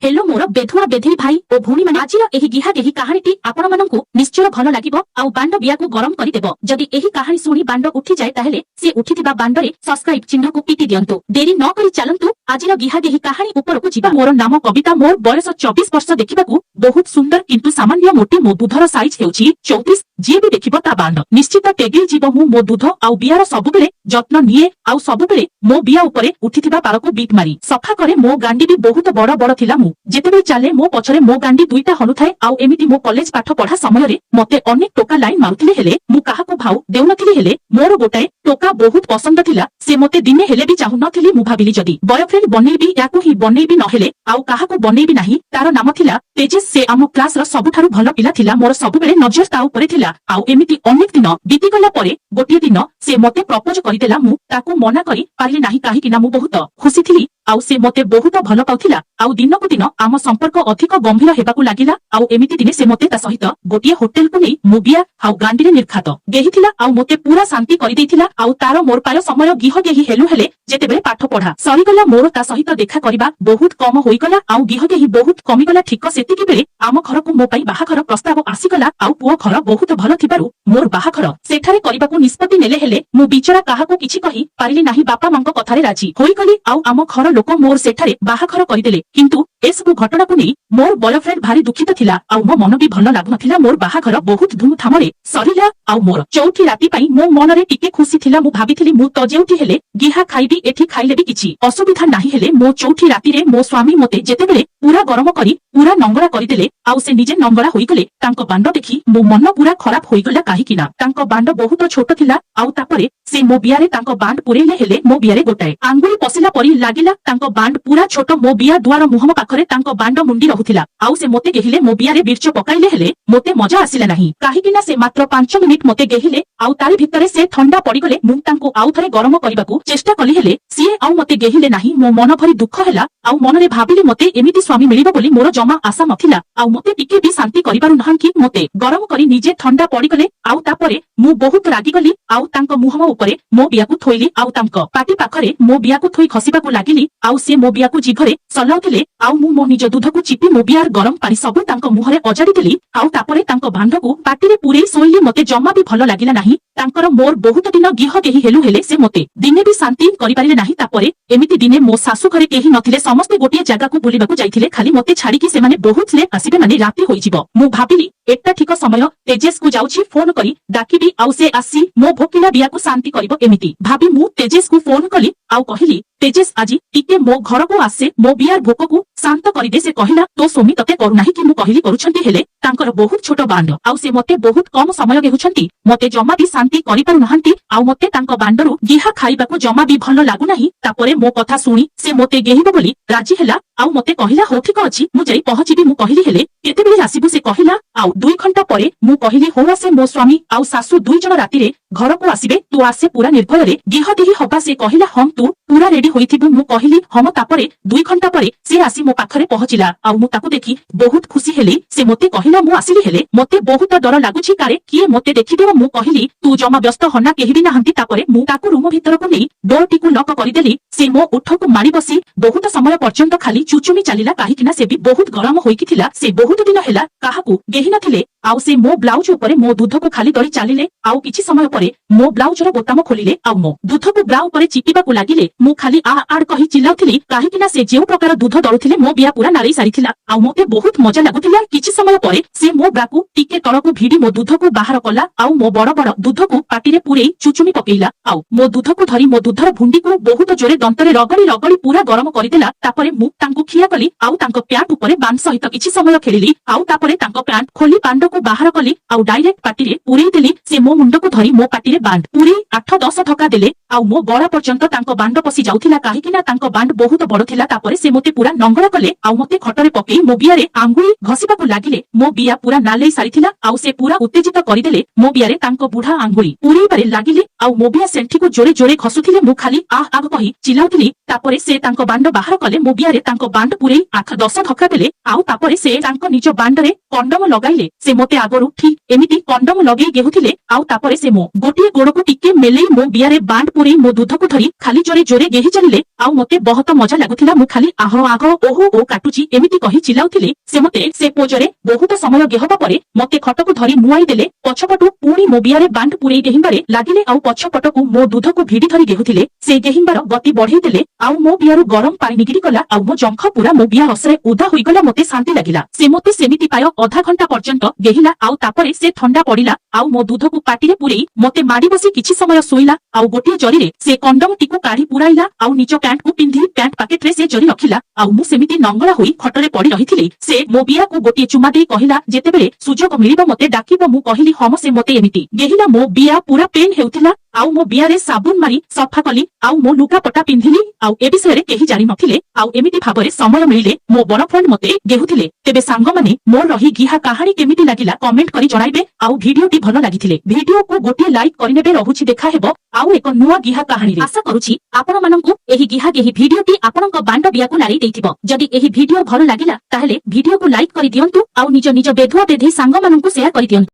Hello मोर बेधुआ बेधेई भाई और भौणी माने आजिर एही गिहा गेही कहानीटी आपण माननकु निश्चय भल लागिबो आउ बांड बियाकु गरम करि देबो। जदि एही कहानी सुनी बांड उठी जाय ताहेले से उठिथिबा बांडरे सब्सक्राइब चिन्ह को पिटी दियंतु। देरी न करि चलंतु आजिर गिहा गेही कहानी उपरकु जिबा। मोर नाम कविता। मोर बयस 24 वर्ष। देखिबाकु बहुत सुंदर किंतु सामान्य मोटी मो दुधर साइज हेउची 34। जे भी देखिबो ता बांड निश्चित टेगी जीव। मु मो दुध आउ बियार सबुबेले जत्न निये आउ सबुबेले मो बिया उपरे उठिथिबा पारको बीट मारी सफा करे। मो गांडी भी बहुत बड़ बड़ थिला। मु जेतेबे चाले मो पछरे मो गांडी दुईटा हलुथाए। आउ एमिति मो कॉलेज पाठ पढ़ा समय रे मते अनेक टोका लाइन मारुथिले हेले मु काहाको भाउ देउनथिली। हेले मोर गोटाए टोका बहुत पसंद थिला। से मते दिने हेले भी चाहु नथिली। मु भाबिली जदी बॉयफ्रेंड बनेबी याकु ही बनेबी नहेले आउ काहाको बनेबी नाही। तार नाम थिला तेजस। से आम क्लास रो सबुठारु भल पिला थिला। मोर सबुबेले नजर ता उपरे थिला। आउ एमिति अनेक दिन बीती गला परे गोटिए दिन से मते प्रपोज करिदेला। मु ताकु मना करि पारिली नाही काहेकि ना मु बहुत खुशी थिली आउ से मते बहुत भल पाउथिला। आउ दिनकु दिन आम संपर्क अधिक गंभीर हेबाकु लागिला। आउ एमिति दिने से मते ता सहित गोटिए होटल को नै मुबिया आउ गांडी रे निर्खात गेहिथिला। आउ मते पूरा शांति करि देइथिला। आउ तार मोर पाय समय गिह गेही हेलु हेले जेतेबेले पाठ पढ़ा सरीगला मोर ता सहित देखा करिबा बहुत कम होइगला। आउ गिह गेही बहुत कमिगला। ठीक सेतिकी बेले आम घरकु मो पई बाहाघर प्रस्ताव आसीगला। आउ पुओ घर बहुत भल थिबारु मोर बाहाघर सेठारे करिबाकु निष्पत्ति नेले। हेले मु बिचरा काहाकु किछि कहि पारिली नाही। बापा मांको कथारे राजी होइगली। आउ आम घर लोक मोर सेठारे बाहाघर करिदेले। किंतु एसबु घटना को नहीं मोर बॉयफ्रेंड भारी दुखित थिला। आउ मो मन भी भल लागुनथिला। मोर बाहाघर बहुत धूमधामरे सरिला। आउ मोर चौथी राती पई मो मनरे टिके खुशी थिला। मु भाबिथिली मु तो जेउठी हेले गिहा खाइबी एठी खाइले भी किछि असुविधा नाही। हेले मो चौथी राती रे मो स्वामी मते जेतेबेले पूरा गरम करी पूरा नंगड़ा करिदेले आउ से निजे नंगड़ा होइगले। तांको बांड देखि मो मन पूरा खराब होइगला। काहेकि ना तांको बांड बहुत छोट थिला। आउ तापरे से मो बियारे तांको बांड पुरेले। हेले मो बियारे गोटाए आंगुली पसिला परी लागिला। तांको बांड पूरा छोट। मो बिया दुआर मुहम पाखरे तांको बांड मुंडी रहुथिला। आउ से मोते गेहिले मो बियारे बिरचो पकाइले। हेले मोते मजा आसिला नाही काहेकि ना से मात्र 5 मिनिट मोते गेहिले। आउ तारी भितरे से ठंडा पड़ीगले। मु तांको आउ थरे गरम करिबाकू चेष्टा कली। हेले सिए आउ मोते गेहिले नाही। मो मन भरी दुख हैला। आउ मनरे भाबिली मोते एमिति स्वामी मिलिबो बोली मोर जमा आशा नथिला। आउ मोते टिके भी शांति करिबारु नहन कि मोते गरम करी निजे ठंडा पड़ीगले। आउ तापरे मु बहुत रागी गली। आउ तांको मुहम उपरे मो बियाकू थोइली। आउ तांको पाटी पाखरे मो बियाकू थोइ खसिबाकू लागिली। आउ से मो बियाकू जिभरे सलाउथिले। आउ मु मो निज दूधकू चिपी मो बियार गरम पानी सब तांको मुहरे अजाड़ी देली। आउ तापरे तांको भांडकू पाटीरे पुरेई सोइली। मोते जमा भी भल लागिला नाही। तांकर मोर बहुत दिन गिह गेही हेलु हेले से मोते दिने भी शांति करि पारिले नाही। तापरे एमिति दिने मो सासु घरे केही नथिले। समस्ते गोटिए जागा को बुलिबाकू जाइथिले। खाली मोते छाड़ी कि सेमाने बहुत लेट आसीबे माने राती होई जिवो। मु भाबिली एटा ठीक समय तेजस को जाउछि फोन करी डाकिबी। आउ से आसी मो भोकिला बियाकू शांति करिवो। एमिति भाबी मु तेजस को फोन कली। आउ कहिली तेजस आजी टिके मो घर को आसे मो बियार भोक को शांत करि दे। से कहिला तो सोमी तते करू नाही कि मु कहिली करूछंती। हेले तांकर बहुत छोट बांड आउ से मते बहुत कम समय गेहुछंती। मते जमा भी शांति करि पारु नहंती। आउ मते तांको बांडरू गिहा खाइबाकू जमा भी भल लागु नाही। तापरे मो कथा सुनी से मते गेहिबो बोली राजी हैला। आउ मते कहिला हो ठीक अछि मु जाई पहुंचीबी। मु कहिली हेले केतेबेले आसीबु। से कहिला आउ 2 घंटा परे। मु कहिली हो आसे मो स्वामी आउ सासु 2 जण राती रे घर को आसीबे। तू आसे पूरा निर्भय रे गिह देही हबा। से कहिला हम तू पूरा रेडी होइथिबु। मु कहिली हम। तापरे 2 घंटा परे से आसी मो पाखरे पहुंचिला। आउ मु ताकू देखि बहुत खुशी हेली। से मते कहिला मु आसिली। हेले मते बहुत डर लागुछि कारे किए मते देखिदेबो। मु कहिली तू जमा व्यस्त हना केही भी नाहंती। तापरे मु ताकू रूम भितर को नै डोर टिकु लॉक करिदेली। से मो उठकु मारी बसी बहुत समय पर्यंत खाली चुचुमी चालिला। काहेकि ना से भी बहुत गरम होइकी थिला। से बहुत दिन हेला काहाकू गेही नथिले। आउ से मो ब्लाउज उपरे मो दूध को खाली दरी चालिले। आउ किछि समय परे मो ब्लाउज रो बोताम खोलिले। आउ मो दूध को ब्ला उपरे चिपिबाकू लागिले। मु खाली आ आड कहि चिल्लाउथिली काहेकि ना से जेउ प्रकार दूध दरुथिले मो बिया पूरा नारी सारिथिला। आउ मते बहुत मजा लागुथिला। किछि समय परे से मो ब्राकू टिके तळकू भिडी मो दूध को बाहर कला। आउ मो बड़ बड़ दूध को पाटीरे पुरेई चुचुमी पकेइला। आउ मो दूध को धरी मो दूधर भुंडी को बहुत जोरे दंतरे रगड़ी रगड़ी पूरा गरम करिदेला। तापरे मु तांको खिया कली। आउ तांको प्यांट उपरे बांध सहित किछि समय खेलिली। आउ तापरे तांको प्यांट खोली बांड को बाहर कली। आउ डायरेक्ट पाटीरे पुरेई देली। से मो मुंड को धरी मो पाटीरे बांड पुरेई 8-10 धक्का देले। आउ मो गळा पर्यंत तांको बांड पसी जाउथिला काहेकि ना तांको बांड बहुत बड़ थिला। तापरे से मोते पूरा नंगड़ा कले। आउ मोते खटरे पकेई मो बियारे आंगुली घसिबाकू लागिले। मो बिया पूरा नालेई सारिथिला। आउ से पूरा उत्तेजित करिदेले। मो बियारे तांको बुढ़ा आंगुली पुरेई पारे लागिले। आउ मो बिया सेंठी को जोरे जोरे खसुथिले। मु खाली आह आग कहि चिल्लाउथिली। तापरे से तांको बांड बाहर कले। मो बियारे तांको बांड पुरेई 8-10 धक्का देले। आउ तापरे से तांको निज बांडरे कंडम लगाइले। से मोते आगरु ठीक एमिति कंडम लगेई गेहुथिले। आउ तापरे से मो गोटिए गोड़ को टिके मेलेई मो बियारे बांड ପୁରେଇ ମୋ ଦୁଧକୁ ଧରି ଖାଲି ଜୋରେ ଜୋରେ ଗେହି ଚାଲିଲେ ଆଉ ମତେ ବହୁତ ମଜା ଲାଗୁଥିଲା। ମୁଁ ଖାଲି ଆହ ଆଗ ଓହୋ ଓ କାଟୁଛି ଏମିତି କହି ଚିଲାଉଥିଲି। ସେ ମତେ ସେ ପୋଜରେ ବହୁତ ସମୟ ଗେହବା ପରେ ମତେ ଖଟକୁ ଧରି ମୁଆଇ ଦେଲେ। ପଛପଟୁ ପୁଣି ମୋ ବିଆରେ ବାଣ୍ଡ ପୁରେଇ ଗେହିବାରେ ଲାଗିଲେ ଆଉ ପଛପଟକୁ ମୋ ଦୁଧକୁ ଭିଡି ଧରି ଗେହୁଥିଲେ। ସେ ଗେହିବାର ଗତି ବଢେଇ ଦେଲେ ଆଉ ମୋ ବିଆରୁ ଗରମ ପାଣି ନିଗିଡି ଗଲା ଆଉ ମୋ ଜଙ୍ଘ ପୁରା ମୋ ବିଆ ରସରେ ଉଦା ହୋଇଗଲା। ମତେ ଶାନ୍ତି ଲାଗିଲା। ସେ ମତେ ସେମିତି ପ୍ରାୟ ଅଧା ଘଣ୍ଟା ପର୍ଯ୍ୟନ୍ତ ଗେହିଲା ଆଉ ତାପରେ ସେ ଥଣ୍ଡା ପଡିଲା ଆଉ ମୋ ଦୁଧକୁ ପାଟିରେ ପୁରେଇ ମତେ ମାଡି ବସି କିଛି ସମୟ ଶୋଇଲା ଆଉ ଗୋଟିଏ ଜରିରେ ସେ କଣ୍ଡମଟିକୁ କାଢି ପୁରାଇଲା ଆଉ ନିଜ ପ୍ୟାଣ୍ଟକୁ ପିନ୍ଧି ପ୍ୟାଣ୍ଟ ପାକେଟରେ ସେ ଜରି ରଖିଲା ଆଉ ମୁଁ ସେମିତି ନଙ୍ଗଳା ହୋଇ ଖଟରେ ପଡି ରହିଥିଲି। ସେ ମୋ ବିଆକୁ ଗୋଟିଏ ଚୁମା ଦେଇ କହିଲା ଯେତେବେଳେ ସୁଯୋଗ ମିଳିବ ମତେ ଡାକିବ। ମୁଁ କହିଲି ହଁ। ସେ ମତେ ଏମିତି ଗେହିଲା ମୋ ବିଆ ପୁରା ପେନ୍ ହେଉଥିଲା ଆଉ ମୋ ବିଆରେ ସାବୁନ ମାରି ସଫା କଲି ଆଉ ମୋ ଲୁଗାପଟା ପିନ୍ଧିଲି ଆଉ ଏ ବିଷୟରେ କେହି ଜାଣି ନଥିଲେ ଆଉ ଏମିତି ଭାବରେ ସମୟ ମିଳିଲେ ମୋ ବଡ ଫ୍ରେଣ୍ଡ ମତେ ଗେହୁଥିଲେ। ତେବେ ସାଙ୍ଗମାନେ ମୋର ରହି ଗିହା କାହାଣୀ କେମିତି ଲାଗିଲା କମେଣ୍ଟ କରି ଜଣାଇବେ ଆଉ ଭିଡିଓଟି ଭଲ ଲାଗିଥିଲେ ଭିଡିଓକୁ ଗୋଟିଏ ଲାଇକ୍ କରିନେବେ। ରହୁଛି ଦେଖା ହେବ ଆଉ ଏକ ନୂଆ ଗିହା କାହାଣୀରେ। ଆଶା କରୁଛି ଆପଣମାନଙ୍କୁ ଏହି ଗିହା ଗେହି ଭିଡିଓଟି ଆପଣଙ୍କ ବାଣ୍ଡ ବିଆକୁ ଲାରି ଦେଇଥିବ। ଯଦି ଏହି ଭିଡିଓ ଭଲ ଲାଗିଲା ତାହେଲେ ଭିଡିଓକୁ ଲାଇକ୍ କରିଦିଅନ୍ତୁ ଆଉ ନିଜ ବେଧୁଆ ବେଧେଇ ସାଙ୍ଗମାନଙ୍କୁ ସେୟାର କରିଦିଅନ୍ତୁ।